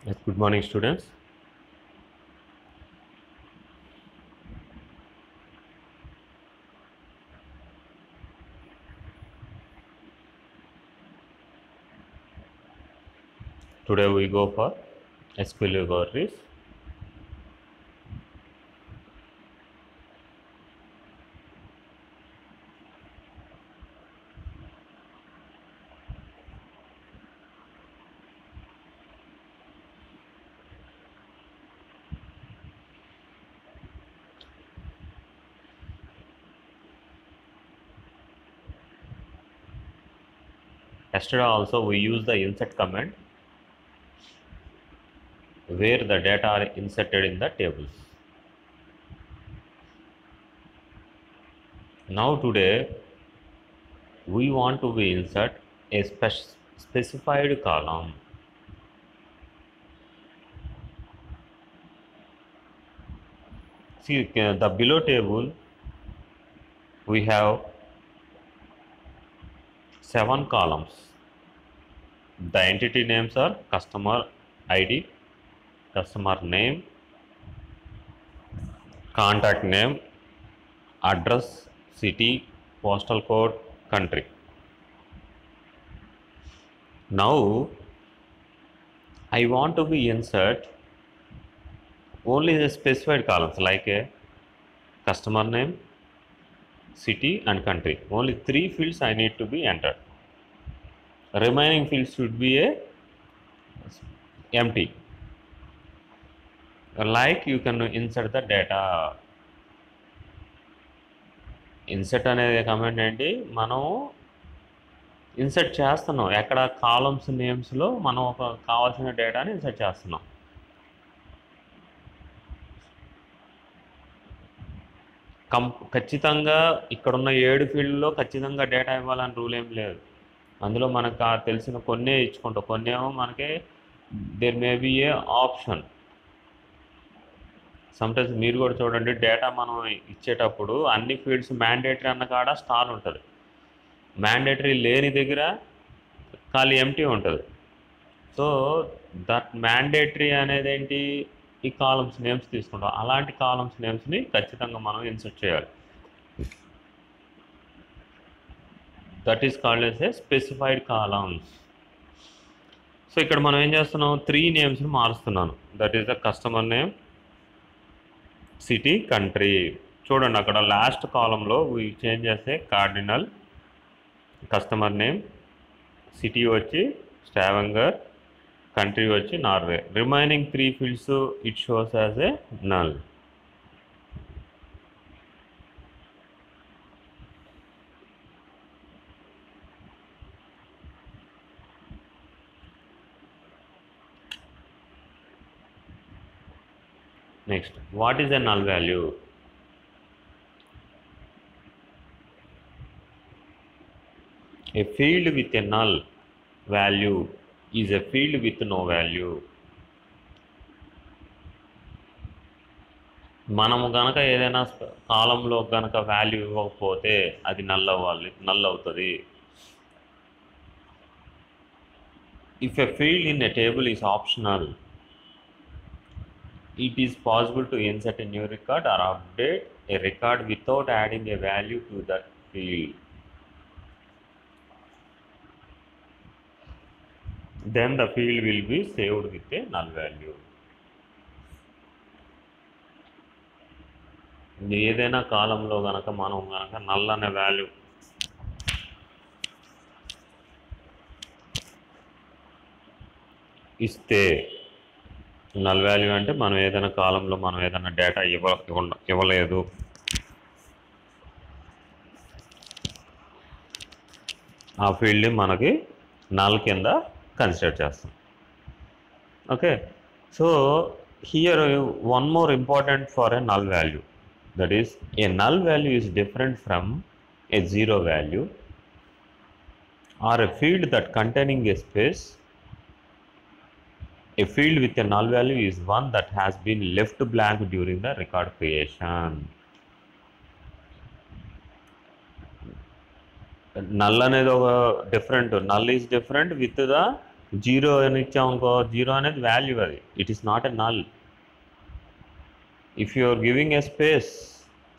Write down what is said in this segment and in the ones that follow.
Yes, good morning, students. Today we go for SQL queries. Yesterday also we use the insert command where the data are inserted in the tables. Now today we want to be insert a specified column. See the below table we have 7 columns. The entity names are customer ID, customer name, contact name, address, city, postal code, country. Now I want to be insert only the specified columns like a customer name, city and country. Only 3 fields I need to be entered. Remaining fields should be a empty. Like you can insert the data. Insert అనేది command ఏంటి, మనం insert చేస్తున్నాం ఎక్కడ columns నేమ్స్లో మనం ఒక కావాల్సిన డేటాని insert చేస్తున్నాం. ఖచ్చితంగా ఇక్కడున్న 7 ఫీల్డ్లో ఖచ్చితంగా డేటా ఇవ్వాలని రూల్ ఏం లేదు. అందులో మనకు తెలిసిన కొన్నే ఇచ్చుకుంటాం, కొన్ని ఏమో మనకి there may be a option. Sometimes మీరు కూడా చూడండి, డేటా మనం ఇచ్చేటప్పుడు అన్ని ఫీల్డ్స్ మ్యాండేటరీ అన్న కాడ స్టార్ ఉంటుంది, మ్యాండేటరీ లేని దగ్గర ఖాళీ ఎంటీ ఉంటుంది. సో దట్ మ్యాండేటరీ అనేది ఏంటి, ఈ కాలమ్స్ నేమ్స్ తీసుకుంటాం. అలాంటి కాలమ్స్ నేమ్స్ని ఖచ్చితంగా మనం ఇన్సర్ట్ చేయాలి. That is called as a specified columns. So ఇక్కడ మనం ఏం చేస్తున్నాం, 3 నేమ్స్ని మారుస్తున్నాను. That is the customer name, city, country. చూడండి అక్కడ లాస్ట్ కాలంలో వీ చేంజ్ చేస్తే కార్డినల్, కస్టమర్ నేమ్, సిటీ వచ్చి స్టావెంగర్, కంట్రీ వచ్చి Norway. Remaining 3 fields it shows as a null. Next, what is a null value? A field with a null value is a field with no value. మనము కనుక ఏదైనా కాలంలో కనుక value ఇవ్వకపోతే అది null అవుతుంది. If a field in a table is optional, it is possible to insert a new record or update a record without adding a value to that field. Then the field will be saved with a null value. ఏదైనా కాలంలో కనుక మనం కనుక null అనే value ఇస్తే, null value అంటే మనం ఏదైనా కాలంలో మనం ఏదైనా డేటా ఇవ్వలేదు, ఆ ఫీల్డ్ మనకి నల్ కింద కన్సిడర్ చేస్తాం. Okay, so here one more important for a null value, that is a null value is different from a zero value or a field that containing a space. A field with a null value is one that has been left blank during the record creation. Null అనేది ఒక different, null is different with the zero అని ఇచ్చామనుకో, zero అనేది value, అది it is not a null. If you are giving a space,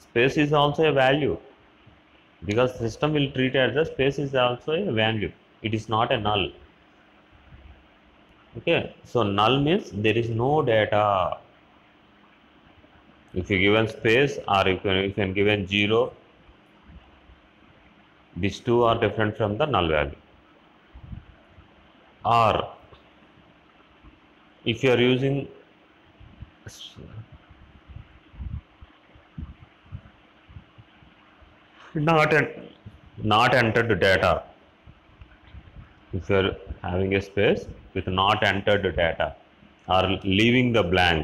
space is also a value, because system will treat as the space is also a value. It is not a null. Okay, so null means there is no data. If you given space or if you can given zero, these two are different from the null value. Or if you are using not entered data, if you are having a space with not entered data or leaving the blank,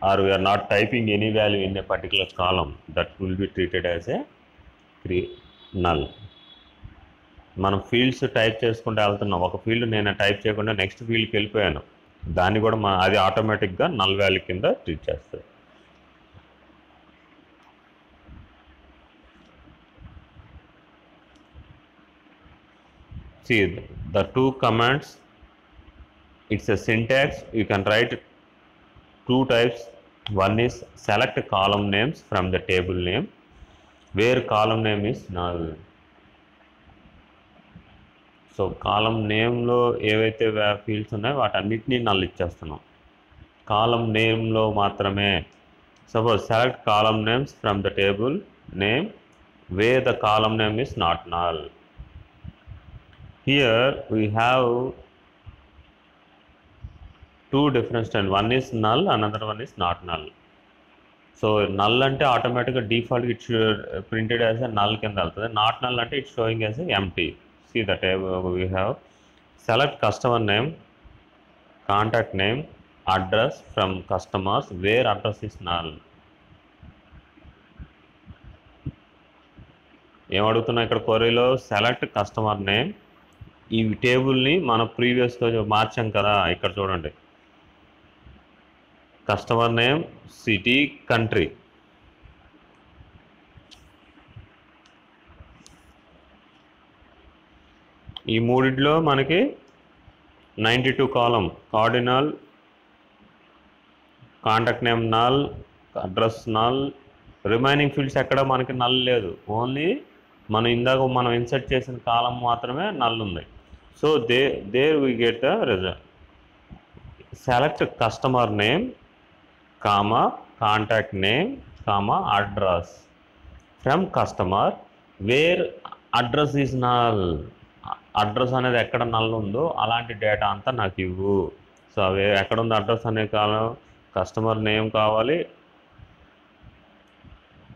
or we are not typing any value in a particular column, that will be treated as a null. మనం fields type చేసుకుంటూ వెళ్తున్నాం, ఒక field నేను type చేయకుండా next ఫీల్డ్కి వెళ్ళిపోయాను, దాన్ని కూడా అది ఆటోమేటిక్గా నల్ వాల్యూ కింద ట్రీట్ చేస్తుంది. See, the two commands, it's a syntax. You can write two types. One is select column names from the table name, where column name is null. So column నేమ్లో ఏవైతే fields ఉన్నాయో వాటన్నిటినీ null ఇచ్చేస్తున్నాం, column నేమ్లో మాత్రమే. Suppose select column names from the table name where the column name is not null. Here we have two different styles. One is null, another one is not null. So null అంటే ఆటోమేటిక్గా డిఫాల్ట్గా it printed as a null కింద వెళ్తుంది. Not null అంటే it's sowing as a empty. See the table we have select customer name, contact name, address from customers where address is null. ఏం అడుగుతున్నా ఇక్కడ క్వరీలో, select customer name. ఈ టేబుల్ని మనం ప్రీవియస్గా మార్చాం కదా, ఇక్కడ చూడండి, కస్టమర్ నేమ్, సిటీ, కంట్రీ. ఈ మూడిట్లో మనకి 92 column, Cardinal, contact name null, address null, remaining fields ఎక్కడ మనకి నల్ లేదు, ఓన్లీ ఇందాక మనం ఇన్సర్ట్ చేసిన కాలం మాత్రమే నల్ ఉంది. So there we get the result. Select customer name, comma, contact name, comma, address from customer where address is null. Address అనేది ఎక్కడ నల్ ఉందో అలాంటి డేటా అంతా నాకు ఇవ్వు. సో అవి ఎక్కడ ఉంది అడ్రస్ అనే కాలం, కస్టమర్ నేమ్ కావాలి,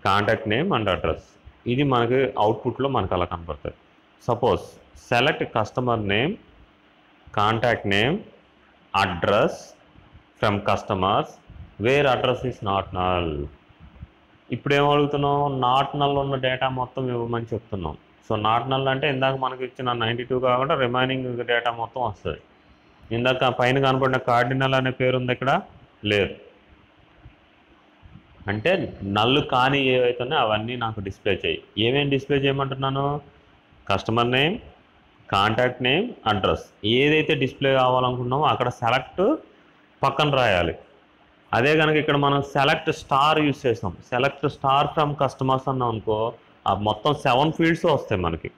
కాంటాక్ట్ నేమ్ అండ్ అడ్రస్. ఇది మనకి అవుట్పుట్లో మనకు అలా కనపడుతుంది. Suppose select customer name, contact name, address from customers where address is not null. ఇప్పుడు ఏం అడుగుతున్నాం, నాట్ నల్ ఉన్న డేటా మొత్తం ఇవ్వమని చెప్తున్నాం. సో నాట్ నల్ అంటే ఇందాక మనకి ఇచ్చిన 92 కాకుండా రిమైనింగ్ డేటా మొత్తం వస్తుంది. ఇందాక పైన కనపడిన కార్డినల్ అనే పేరు ఉంది, ఇక్కడ లేదు. అంటే నల్ కానీ ఏవైతున్నాయో అవన్నీ నాకు డిస్ప్లే చేయి. ఏమేమి డిస్ప్లే చేయమంటున్నాను, customer name, contact name, address. ఏదైతే డిస్ప్లే కావాలనుకున్నామో అక్కడ సెలెక్ట్ పక్కన రాయాలి. అదే కనుక ఇక్కడ మనం సెలెక్ట్ స్టార్ యూజ్ చేస్తాం, సెలెక్ట్ స్టార్ ఫ్రమ్ కస్టమర్స్ అన్నాం అనుకో, ఆ మొత్తం 7 ఫీల్డ్స్ వస్తాయి మనకి.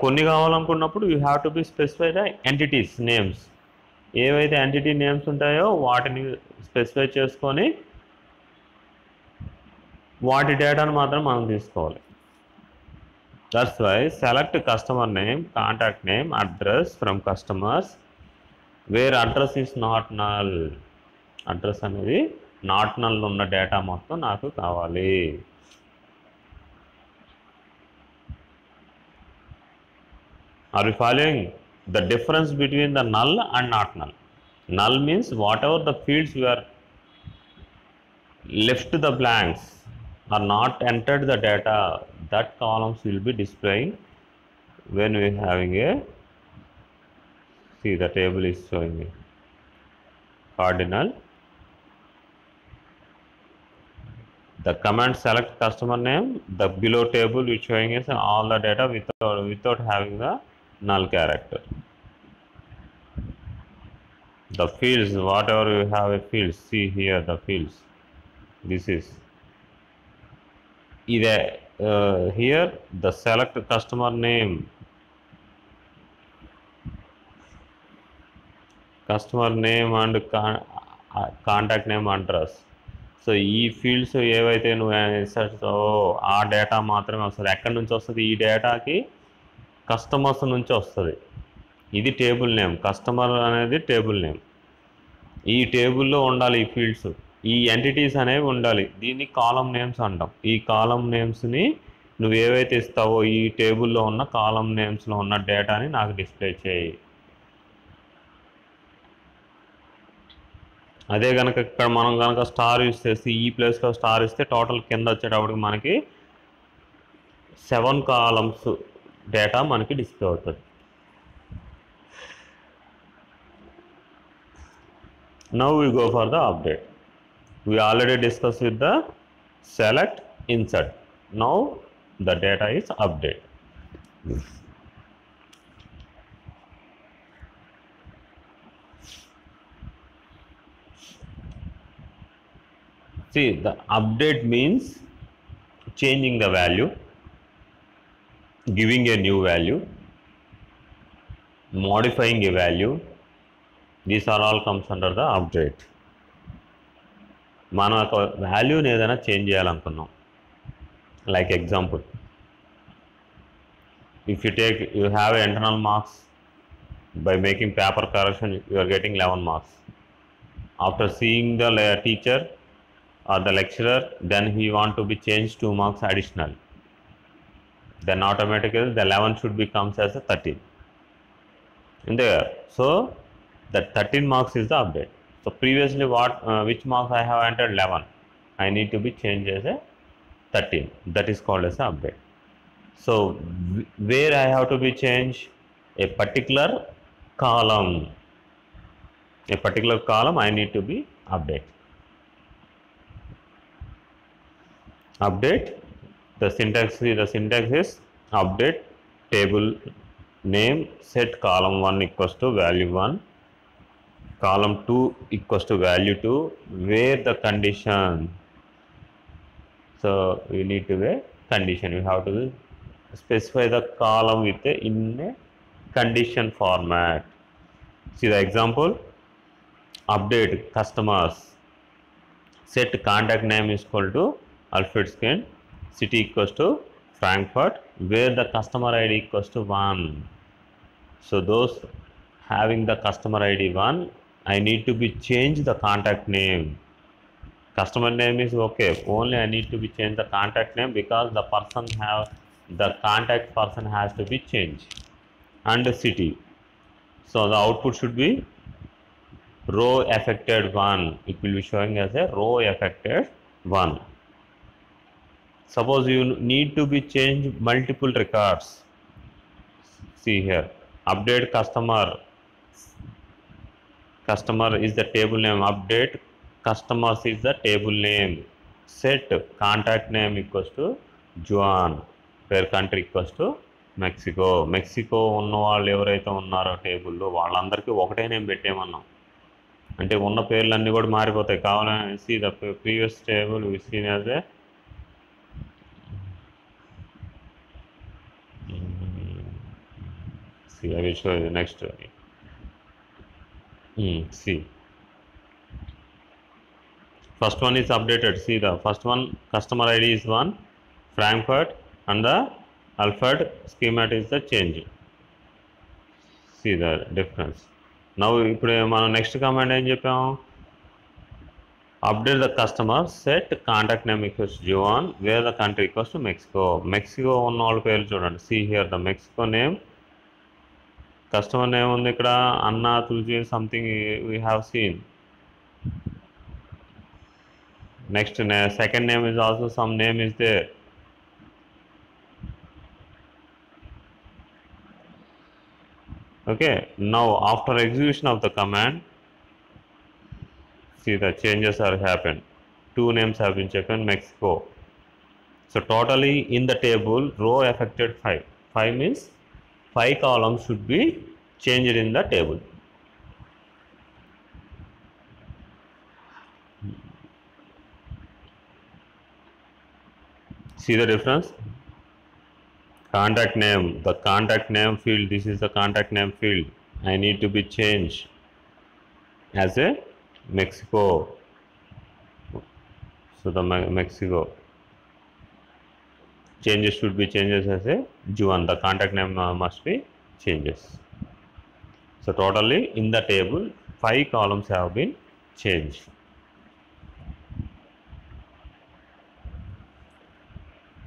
కొన్ని కావాలనుకున్నప్పుడు you have to be specify the entities names. ఏవైతే ఎంటిటీ నేమ్స్ ఉంటాయో వాటిని స్పెసిఫై చేసుకొని వాటి డేటాను మాత్రం మనం తీసుకోవాలి. That's why select customer name, contact name, address from customers where address is not null. Address అనేది నాట్ నల్ ఉన్న డేటా మొత్తం నాకు కావాలి. Are you following the difference between the null and not null? Null means whatever the fields we are left the blanks or not entered the data, that columns will be displaying when we are having a, see the table is showing me cardinal. The command select customer name, the below table is showing us all the data without having the null character. the fields, whatever you have a field, see here the fields. This is either here the select customer name, and contact name address. So ఈ fields ఏవైతే నువ్వు చేస్తావో ఆ data మాత్రమే వస్తుంది. ఎక్కడి నుంచి వస్తుంది? ఈ డేటాకి కస్టమర్స్ నుంచి వస్తుంది. ఇది టేబుల్ నేమ్, కస్టమర్ అనేది టేబుల్ నేమ్. ఈ టేబుల్లో ఉండాలి ఈ ఫీల్డ్స్, ఈ ఎంటిటీస్ అనేవి ఉండాలి. దీన్ని కాలమ్ నేమ్స్ అంటాం. ఈ కాలమ్ నేమ్స్ని నువ్వు ఏవైతే ఇస్తావో ఈ టేబుల్లో ఉన్న కాలమ్ నేమ్స్లో ఉన్న డేటాని నాకు డిస్ప్లే చేయి. అదే కనుక ఇక్కడ మనం కనుక స్టార్ యూస్ చేసి ఈ ప్లేస్లో స్టార్ ఇస్తే టోటల్ కింద వచ్చేటప్పటికి మనకి 7 కాలమ్స్ డేటా మనకి డిస్ప్లే అవుతుంది. Now we go for the update. We already discussed with the select, insert. Now the data is update. See, the update means changing the value, giving a new value, modifying a value. These are all comes under the update. మనం ఒక వాల్యూని ఏదైనా change చేయాలనుకున్నాం. Like example, if you have internal marks, by making paper correction you are getting 11 marks. After seeing the teacher or the lecturer, then he want to be changed 2 marks additional, then automatically the 11 should be comes as a 13 in there. So that 13 marks is the update. So previously which marks I have entered 11, I need to be changed as a 13. That is called as a update. So where I have to be changed? A particular column. A particular column I need to be update. Update. The syntax is update table name, set column 1 equals to value 1, column 2 equals to value 2, where the condition. So you need to be condition. You have to specify the column with in a condition format. See the example. Update customers, set contact name is equal to Alfred Skin, city equals to Frankfurt, where the customer ID equals to 1. So those having the customer ID 1, I need to be change the contact name. Customer name is okay, only I need to be change the contact name because the contact person has to be changed, and the city. So the output should be row affected 1. It will be showing as a row affected 1. Suppose you need to be change multiple records. See here, update customer is the table name, update customers is the table name, set contact name equals to Juan, where country equals to Mexico ఉన్న వాళ్ళు ఎవరైతే ఉన్నారో టేబుల్లో వాళ్ళందరికీ ఒకటే name పెట్టేమన్నాం. అంటే ఉన్న పేర్లన్నీ కూడా మారిపోతాయి. కావాలని see the previous table we seen as a see I will show you next. See, first one is updated. See the first one, customer ID is 1, Frankfurt, and the Alfred schema is the change. See the difference. Now ఇప్పుడు మనం next command ఏం చెప్పాము? Update the customer, set contact name equals John, where the country equals to Mexico ఉన్న వాళ్ళ పేర్లు చూడండి. See here the Mexico name, customer name ఉంది ఇక్కడ అన్నా తులసి something we have seen. Next second name is also some name is there. Okay, now after execution of the command, see the changes are happened. 2 names have been taken, Mexico. So totally in the table row affected 5. 5 means 5 columns should be changed in the table. See the difference? Contact name, the contact name field, this is the contact name field. I need to be changed as a Mexico. So the Mexico changes should be changes as a Juan. The contact name must be changes. So totally in the table 5 columns have been changed.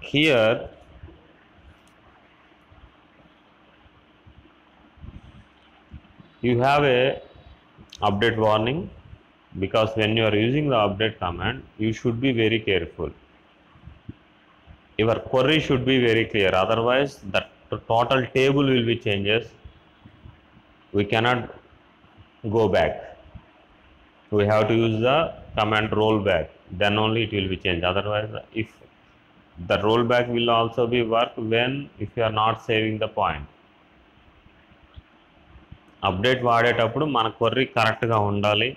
Here you have a update warning, because when you are using the update command you should be very careful. Your query should be very clear, otherwise the total table will be changes. We cannot go back. We have to use the command rollback, then only it will be changed. Otherwise, if the rollback will also be work when if you are not saving the point. Update వాడేటప్పుడు మన query కరెక్ట్గా ఉండాలి.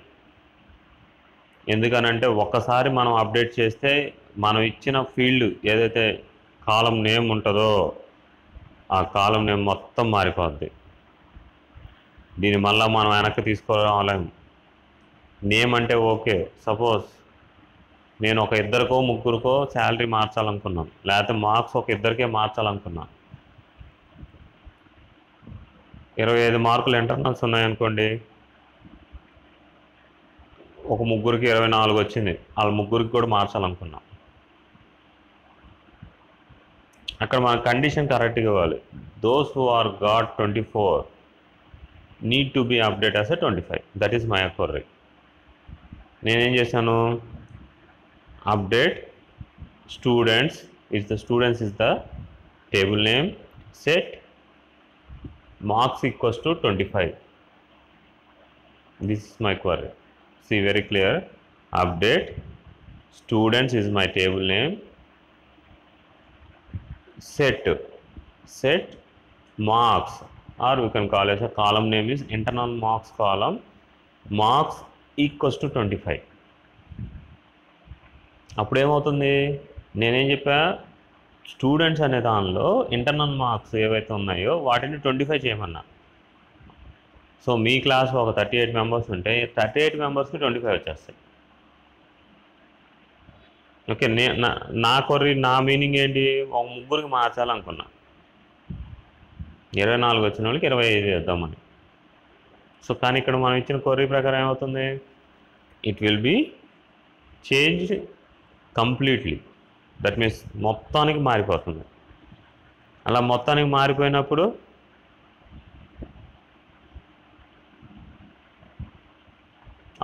ఎందుకనంటే ఒక్కసారి మనం update చేస్తే మనం ఇచ్చిన ఫీల్డ్ ఏదైతే కాలం నేమ్ ఉంటుందో ఆ కాలం నేమ్ మొత్తం మారిపోద్ది. దీన్ని మళ్ళీ మనం వెనక్కి తీసుకోలేం. నేమ్ అంటే ఓకే, సపోజ్ నేను ఒక ఇద్దరికో ముగ్గురికో శాలరీ మార్చాలనుకున్నాను, లేకపోతే మార్క్స్ ఒక ఇద్దరికే మార్చాలనుకున్నాను. 25 మార్కులు ఇంటర్నల్స్ ఉన్నాయనుకోండి, ఒక ముగ్గురికి 24 వచ్చింది, వాళ్ళ ముగ్గురికి కూడా మార్చాలనుకున్నాం. అక్కడ మన కండిషన్ కరెక్ట్గా ఇవ్వాలి. Those who are got 24 need to be update as 25. That is my query. నేనేం చేశాను, update students is the table name, set marks equals to 25. This is my query. See, very clear. Update students is my table name, set marks, or we can call as a column name is internal marks column, marks equals to 25. అప్పుడు ఏమవుతుంది, నేనేం చెప్పా, students అనే దానిలో internal marks ఏవైతే ఉన్నాయో వాటిని 25 చేయమన్నా. సో మీ క్లాస్ ఒక 38 మెంబర్స్ ఉంటే 38 మెంబర్స్కి 25 వచ్చేస్తాయి. ఓకే, నా కొర్రీ నా మీనింగ్ ఏంటి, ఒక ముగ్గురికి మార్చాలనుకున్నా, 24 వచ్చిన వాళ్ళకి 25 చేద్దామని. సో కానీ ఇక్కడ మనం ఇచ్చిన కొర్రీ ప్రకారం ఏమవుతుంది, it will be changed completely. That means మొత్తానికి మారిపోతుంది. అలా మొత్తానికి మారిపోయినప్పుడు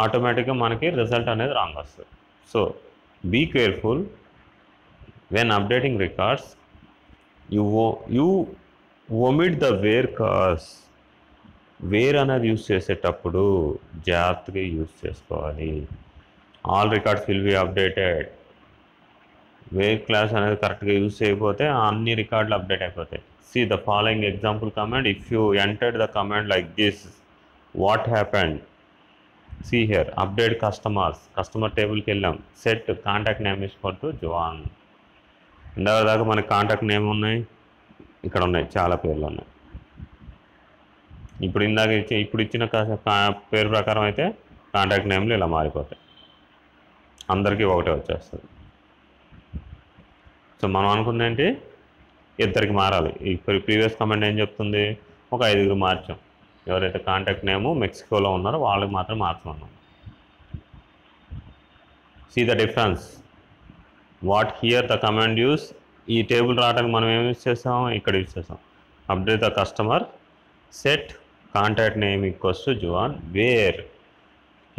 ఆటోమేటిక్గా మనకి రిజల్ట్ అనేది రాంగ్ వస్తుంది. So be careful when updating records. You omit the where clause. Where అనేది యూజ్ చేసేటప్పుడు జాగ్రత్తగా యూజ్ చేసుకోవాలి. All records will be updated. Where clause అనేది కరెక్ట్గా యూజ్ చేయకపోతే అన్ని రికార్డులు అప్డేట్ అయిపోతాయి. See the following example command. If you entered the command like this, what happened? See here, update customers, customer టేబుల్కి వెళ్ళాం, set contact name equal to Juan. ఇందాక దాకా మనకి కాంటాక్ట్ నేమ్ ఉన్నాయి, ఇక్కడ ఉన్నాయి, చాలా పేర్లు ఉన్నాయి. ఇప్పుడు ఇచ్చిన పేరు ప్రకారం అయితే కాంటాక్ట్ నేమ్లు ఇలా మారిపోతాయి, అందరికీ ఒకటే వచ్చేస్తుంది. సో మనం అనుకుంది ఏంటి, ఇద్దరికి మారాలి. ఇప్పుడు ప్రీవియస్ కమాండ్ ఏం చెప్తుంది, ఒక 5గురు మార్చాం. ఎవరైతే కాంటాక్ట్ నేము మెక్సికోలో ఉన్నారో వాళ్ళకి మాత్రం మార్చమన్నాం. See the difference what here the command uses. ఈ టేబుల్ రావడానికి మనం ఏం యూజ్ చేస్తాం, ఇక్కడ యూజ్ చేస్తాం. Update the customer, set contact name equals to Juan, where.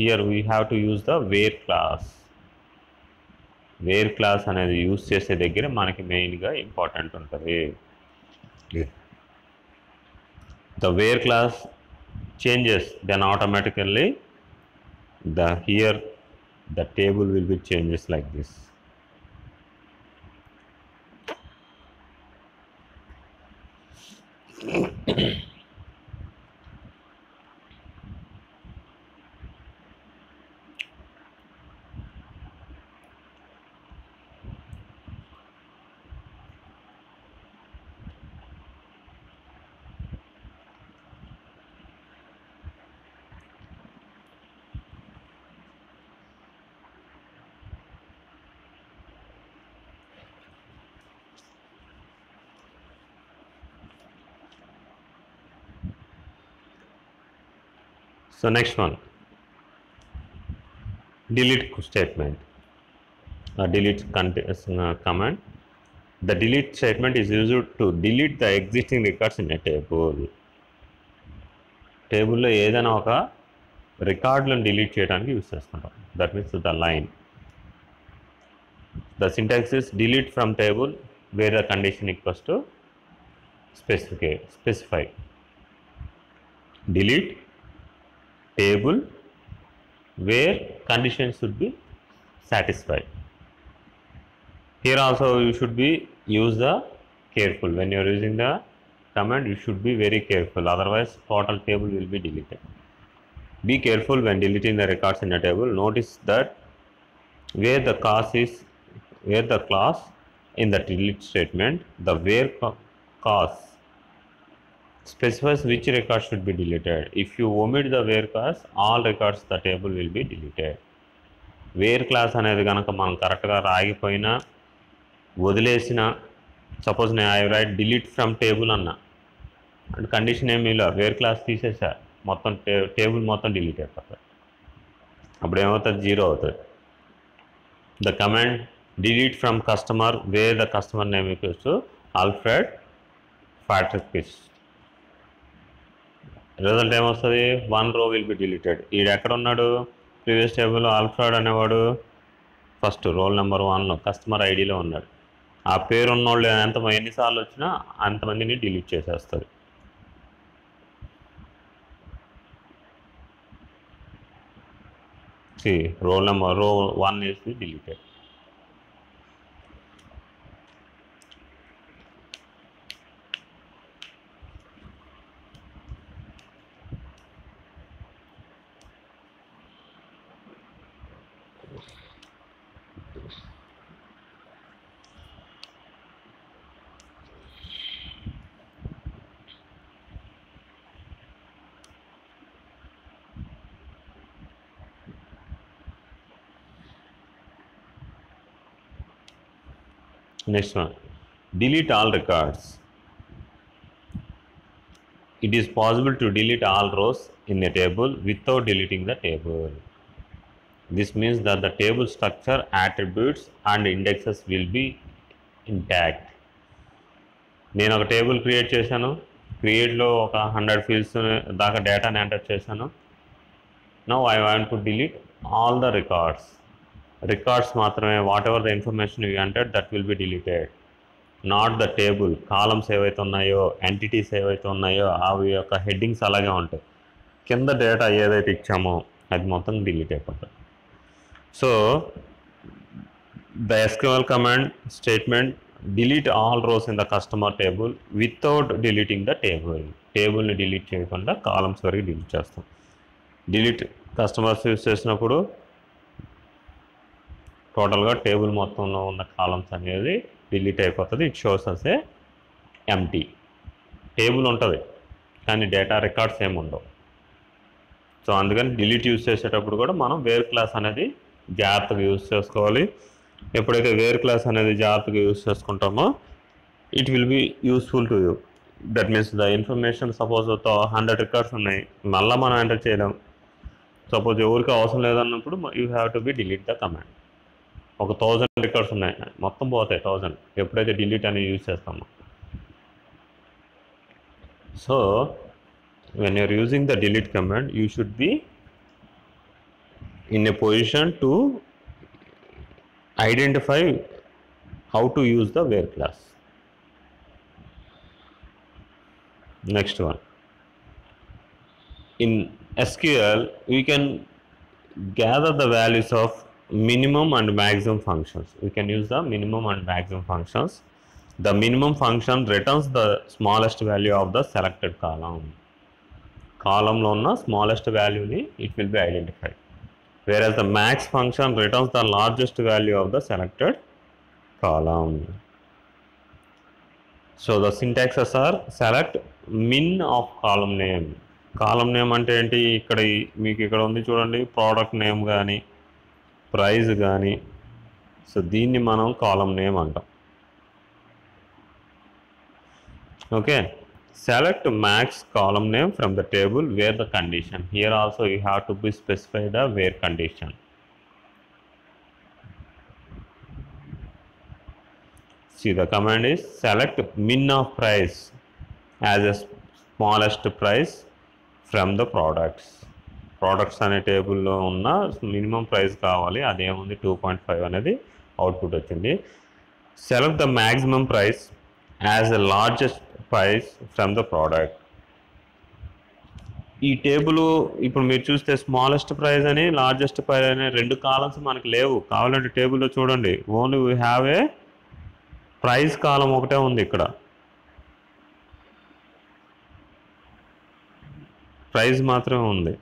Here we have to use the where clause. Where clause అనేది use చేసే దగ్గర మనకి మెయిన్గా ఇంపార్టెంట్ ఉంటుంది. The where clause changes, then automatically the table will be changes like this. So next one, delete statement, delete command. The delete statement is used to delete the existing records in a table. టేబుల్లో ఏదైనా ఒక రికార్డులను delete చేయడానికి use చేసుకుంటాం. That means the line. The syntax is delete from table where the condition equals to specify. Delete table where condition should be satisfied. Here also you should be use the careful. When you are using the command, you should be very careful, otherwise total table will be deleted. Be careful when deleting the records in a table. Notice that where the clause in the delete statement, the where clause specifies which record should be deleted. If you omit the where clause, all records the table will be deleted. Where clause అనేది కనుక మనం కరెక్ట్గా రాగిపోయినా వదిలేసిన, suppose నేను I right delete from table అన్న అంటే condition ఏమీ ఇలా వేర్ క్లాస్ తీసేసా, మొత్తం టేబుల్ మొత్తం డిలీట్ అయిపోతుంది. అప్పుడు ఏమవుతుంది, 0 అవుతుంది. The command delete from customer where the customer name equals to Alfred ఫ్యాట్రిక్స్. రిజల్ట్ ఏమొస్తుంది, 1 row విల్ బి డిలీటెడ్. ఈడు ఎక్కడ ఉన్నాడు, ప్రీవియస్ టేబుల్లో ఆల్ఫ్రెడ్ అనేవాడు ఫస్ట్ రోల్ నెంబర్ 1లో కస్టమర్ ఐడిలో ఉన్నాడు. ఆ పేరు ఉన్నోళ్ళు ఎన్నిసార్లు వచ్చినా అంతమందిని డిలీట్ చేసేస్తుంది. row 1 is deleted. Next one, delete all records. It is possible to delete all rows in a table without deleting the table. This means that the table structure, attributes and indexes will be intact. నేను ఒక table create చేశాను, క్రియేట్లో ఒక 100 fields దాకా డేటాని enter చేశాను. Now I want to delete all the records మాత్రమే, whatever the information you entered that will be deleted, not the table. Columns ఏవైతే ఉన్నాయో, ఎంటిటీస్ ఏవైతే ఉన్నాయో అవి యొక్క హెడ్డింగ్స్ అలాగే ఉంటాయి. కింద డేటా ఏదైతే ఇచ్చామో అది మొత్తం డిలీట్ అయిపోతుంది. So the SQL command statement delete all rows in the customer table without deleting the టేబుల్ని డిలీట్ చేయకుండా కాలమ్స్ వరకు డిలీట్ చేస్తాం. డిలీట్ కస్టమర్స్ యూస్ చేసినప్పుడు టోటల్గా టేబుల్ మొత్తంలో ఉన్న కాలమ్స్ అనేది డిలీట్ అయిపోతుంది. It shows as a empty. Table ఉంటుంది కానీ డేటా రికార్డ్స్ ఏమి ఉండవు. సో అందుకని డిలీట్ యూస్ చేసేటప్పుడు కూడా మనం వేర్ క్లాస్ అనేది జాగ్రత్తగా యూస్ చేసుకోవాలి. ఎప్పుడైతే వేర్ క్లాస్ అనేది జాగ్రత్తగా యూస్ చేసుకుంటామో it will be useful to you. That means the information suppose 100 records ఉన్నాయి, మళ్ళీ మనం ఎంటర్ చేయలేం. సపోజ్ ఎవరికి అవసరం లేదన్నప్పుడు you have to be delete the command. ఒక 1000 రికార్డ్స్ ఉన్నాయి, మొత్తం పోతాయి 1000 ఎప్పుడైతే డిలీట్ అనేది యూజ్ చేస్తామో. So when you are using the delete command, you should be in a position to identify how to use the where class. Next one, in SQL we can gather the values of minimum and maximum functions. We can use the minimum and maximum functions. The minimum function returns the smallest value of the selected column. కాలంలో ఉన్న smallest వాల్యూని it will be identified. Where the max function returns the largest value of the selected column. So the syntaxes are select min of column name. Column name అంటే ఏంటి, ఇక్కడ మీకు ఇక్కడ ఉంది చూడండి, ప్రోడక్ట్ నేమ్ కానీ ప్రైజ్ కానీ. సో దీన్ని మనం కాలం నేమ్ అంటాం. Okay, Select max column name from the table where the condition. Here also you have to be specified the where condition. See, the command is select min of price as a smallest price from the products. Products అనే టేబుల్లో ఉన్న minimum price కావాలి, అదేముంది 2.5 అనేది output వచ్చింది. Select the maximum price as the largest price from the product. ఈ table ఇప్పుడు మీరు చూస్తే స్మాలెస్ట్ ప్రైస్ అని లార్జెస్ట్ ప్రైస్ అనే రెండు కాలమ్స్ మనకు లేవు. కావాలంటే టేబుల్లో చూడండి, only we have a price column ఒకటే ఉంది. ఇక్కడ ప్రైస్ మాత్రమే ఉంది.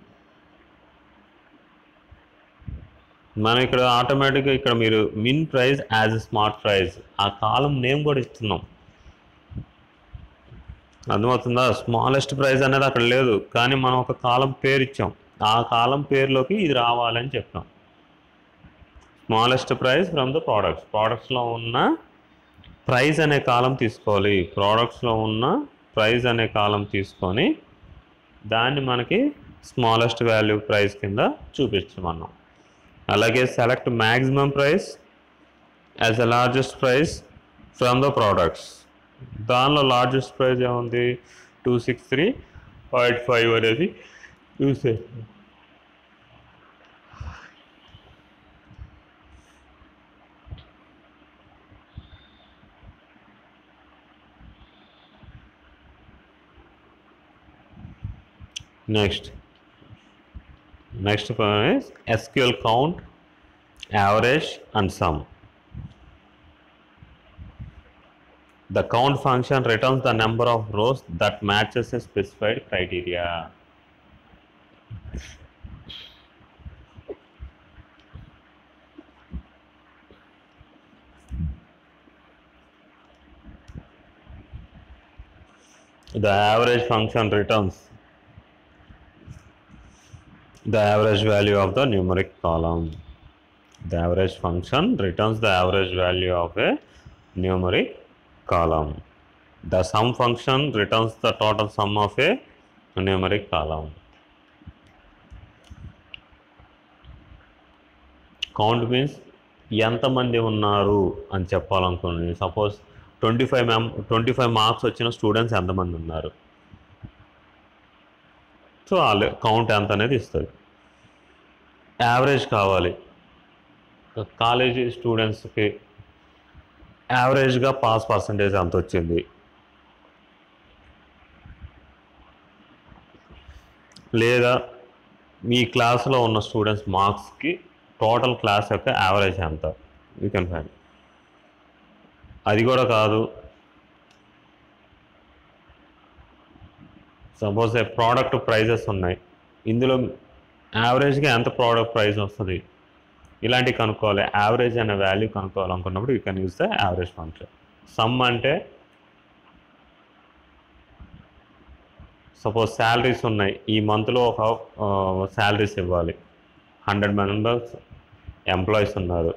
మనం ఇక్కడ ఆటోమేటిక్గా ఇక్కడ మీరు min price as a smart price ఆ కాలం నేమ్ కూడా ఇస్తున్నాం. అర్థమవుతుందా? స్మాలెస్ట్ ప్రైస్ అనేది అక్కడ లేదు, కానీ మనం ఒక కాలం పేరు ఇచ్చాం. ఆ కాలం పేరులోకి ఇది రావాలని చెప్పాం. Smallest price from the products. ప్రోడక్ట్స్లో ఉన్న ప్రైస్ అనే కాలం తీసుకోవాలి. ప్రోడక్ట్స్లో ఉన్న ప్రైస్ అనే కాలం తీసుకొని దాన్ని మనకి స్మాలెస్ట్ వాల్యూ ప్రైస్ కింద చూపించమన్నాం. అలాగే select maximum price as the largest price from the products. దానిలో లార్జెస్ట్ ప్రైస్ ఏముంది? 263.5 అనేది యూస్ చేస్తాం. Next one is SQL count, average and sum. The count function returns the number of rows that matches a specified criteria. The average function returns the average value of the numeric column. The average function returns the average value of a numeric column. The sum function returns the total sum of a numeric column. Count means ఎంతమంది ఉన్నారు అని చెప్పాలనుకోండి. Suppose 25 marks వచ్చిన students ఎంతమంది ఉన్నారు, so వాళ్ళు count ఎంత అనేది ఇస్తుంది. యావరేజ్ కావాలి, కాలేజీ స్టూడెంట్స్కి యావరేజ్గా పాస్ పర్సంటేజ్ ఎంత వచ్చింది, లేదా మీ క్లాస్లో ఉన్న స్టూడెంట్స్ మార్క్స్కి టోటల్ క్లాస్ యొక్క యావరేజ్ ఎంత, యూ కెన్ ఫైండ్. అది కూడా కాదు, సపోజ్ ఏ ప్రోడక్ట్ ప్రైజెస్ ఉన్నాయి, ఇందులో యావరేజ్గా ఎంత ప్రోడక్ట్ ప్రైస్ వస్తుంది, ఇలాంటివి కనుక్కోవాలి. యావరేజ్ అనే వాల్యూ కనుక్కోవాలనుకున్నప్పుడు you can use the average function. Sum అంటే సపోజ్ శాలరీస్ ఉన్నాయి, ఈ మంత్లో ఒక శాలరీస్ ఇవ్వాలి, 100 మెంబర్స్ ఎంప్లాయీస్ ఉన్నారు,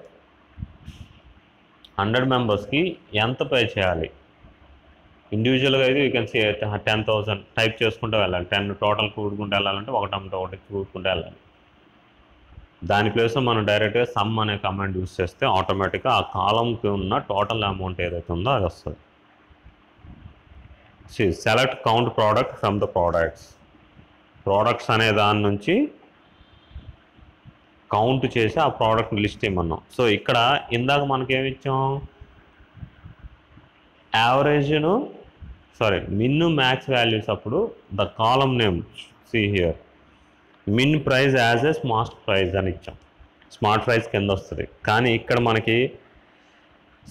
100 మెంబర్స్కి ఎంత పే చేయాలి. ఇండివిజువల్గా అయితే యూ కెన్ సే 10,000 టైప్ చేసుకుంటూ వెళ్ళాలి. 10 టోటల్ కూడుకుంటూ వెళ్ళాలంటే ఒకటి కూడుకుంటూ వెళ్ళాలి. దాని ప్లేస్లో మనం డైరెక్ట్గా సమ్ అనే కమాండ్ యూస్ చేస్తే ఆటోమేటిక్గా ఆ కాలంకి ఉన్న టోటల్ అమౌంట్ ఏదైతే ఉందో అది వస్తుంది. Select count product from the products. Products అనే దాని నుంచి కౌంట్ చేసి ఆ ప్రోడక్ట్ లిస్ట్ ఇవ్వమన్నాం. సో ఇక్కడ ఇందాక మనకేమి ఇచ్చాం, యావరేజ్ను మిన్ మ్యాక్స్ వాల్యూస్ అప్పుడు the column name see here min price as a smart price అని ఇచ్చాం. స్మార్ట్ ప్రైస్ కింద వస్తుంది. కానీ ఇక్కడ మనకి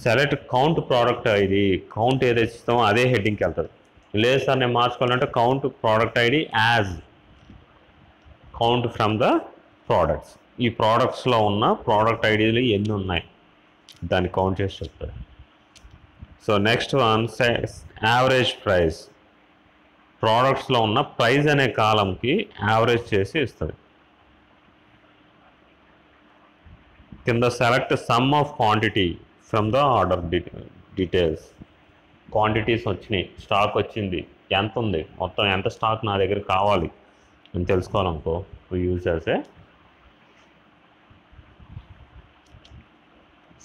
select count product ID, count ఏదైతే ఇస్తామో అదే హెడ్డింగ్కి వెళ్తుంది. లేదు సార్ నేను మార్చుకోవాలంటే count product ID as count from the products. ఈ ప్రోడక్ట్స్లో ఉన్న ప్రోడక్ట్ ఐడీలు ఎన్ని ఉన్నాయి దాన్ని కౌంట్ చేసి చెప్తారు. So next one average price. ప్రోడక్ట్స్లో ఉన్న ప్రైస్ అనే కాలంకి యావరేజ్ చేసి ఇస్తుంది. కింద select sum of quantity from the order details. Quantities వచ్చినాయి, స్టాక్ వచ్చింది, ఎంత ఉంది, మొత్తం ఎంత స్టాక్ నా దగ్గర కావాలి అని తెలుసుకోవాలనుకో, we use as a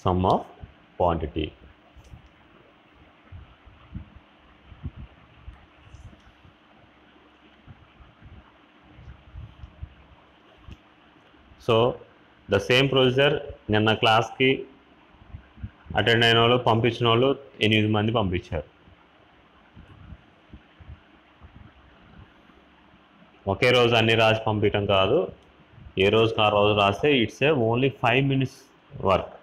sum of quantity. So the same procedure నిన్న క్లాస్కి అటెండ్ అయిన వాళ్ళు, పంపించిన వాళ్ళు 8 మంది పంపించారు. ఒకే రోజు అన్ని రాసి పంపించడం కాదు, ఏ రోజుకి ఆ రోజు రాస్తే it's a only 5 minutes work.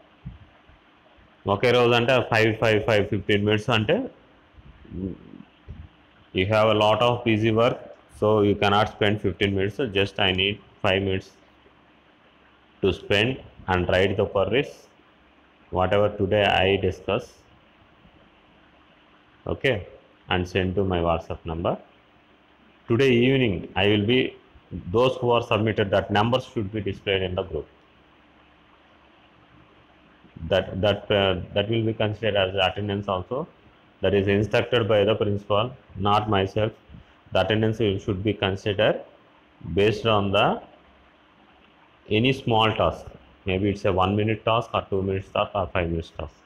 ఒకే రోజు అంటే 15 minutes అంటే you have a lot of busy work, so you cannot spend 15 minutes. Just I need 5 minutes to spend and write the queries whatever today I discuss, okay, and send to my WhatsApp number. Today evening I will be, those who are submitted, that numbers should be displayed in the group. That will be considered as attendance also. That is instructed by the principal, not myself. The attendance should be considered based on the any small task. Maybe it's a 1 minute task or 2 minutes task or 5 minutes task.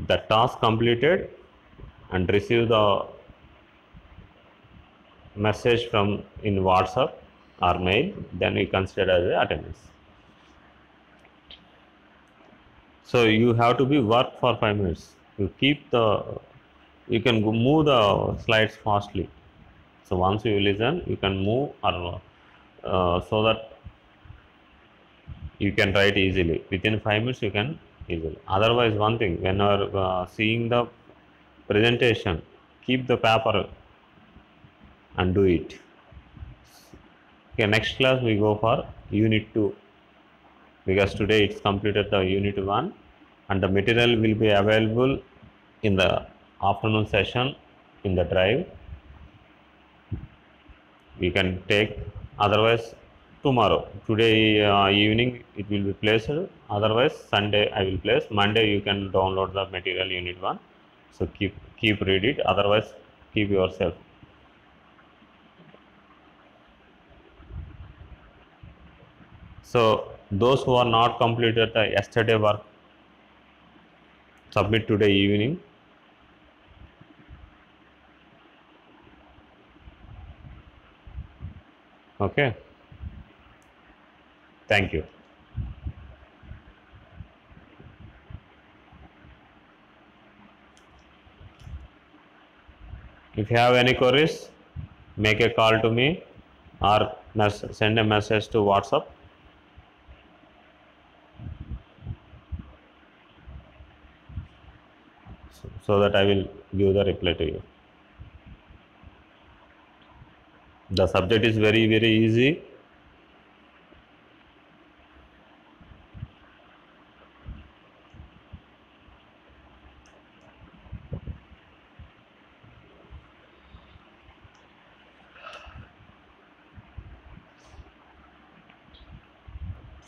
The task completed and receive the message from in WhatsApp or mail, then we consider as attendance. So you have to be work for 5 minutes. You can move the slides fastly. So once you listen, you can move, or so that you can write easily. Within 5 minutes you can easily. Otherwise, one thing, when you are seeing the presentation, keep the paper and do it. Okay, next class we go for unit 2, because today it's completed the unit 1, and the material will be available in the afternoon session in the drive. We can take, otherwise tomorrow, today evening it will be placed, otherwise Sunday I will place. Monday you can download the material unit 1. So keep read it, otherwise keep yourself. So those who are not completed the yesterday work, submit today evening. Okay, thank you. If you have any queries, make a call to me or send a message to WhatsApp. So that I will give the reply to you. The subject is very easy.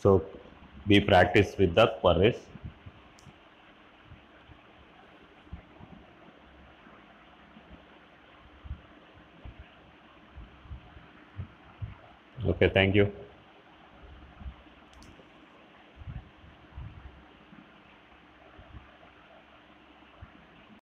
So be practice with the queries. Okay, thank you.